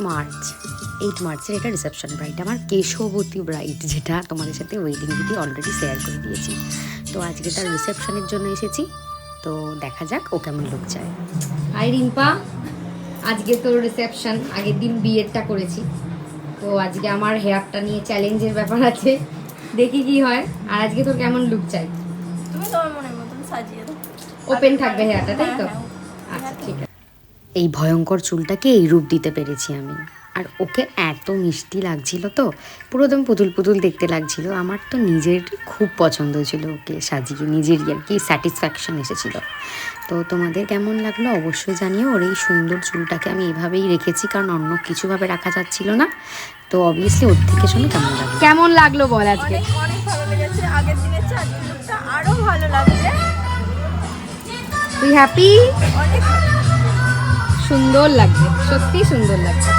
March 8 মার্চের এটা reception bride, আমার কেশবতী ব্রাইড, যেটা তোমাদের সাথে ওয়েডিং ভিডিও অলরেডি শেয়ার করে দিয়েছি। তো আজকে তার রিসেপশনের জন্য এসেছি, তো দেখা যাক ও কেমন লুক চায়। হাই রিম্পা, আজকে তোর রিসেপশন, আগের দিন বিয়েরটা করেছি, তো আজকে আমার হেয়ারটা নিয়ে চ্যালেঞ্জের ব্যাপার আছে, দেখি কি হয়। আর আজকে তোর কেমন লুক চাই? তুমি তোমার মনের মতন সাজিয়ে দাও। ওপেন থাকবে হেয়ারটা, তাই তো? হ্যাঁ। আচ্ছা ঠিক আছে। এই ভয়ঙ্কর চুলটাকে এই রূপ দিতে পেরেছি আমি। আর ওকে এত মিষ্টি লাগছিল, তো পুরো একদম পুতুল পুতুল দেখতে লাগছিল। আমার তো নিজের খুব পছন্দ ছিল ওকে সাজিয়ে, নিজেরই আর কি স্যাটিসফ্যাকশন এসেছিল। তো তোমাদের কেমন লাগলো অবশ্যই জানিও। ওর এই সুন্দর চুলটাকে আমি এভাবেই রেখেছি, কারণ অন্য কিছুভাবে রাখা যাচ্ছিল না। তো অবভিয়াসলি ওর থেকে শুনে কেমন লাগলো। কেমন লাগলো বল আজকে? অনেক অনেক ভালো লেগেছে, আগের দিনের চেয়ে আজকের লুকটা আরো ভালো লাগছে। তুই হ্যাপি? অনেক সুন্দর লাগছে, সত্যি সুন্দর লাগছে।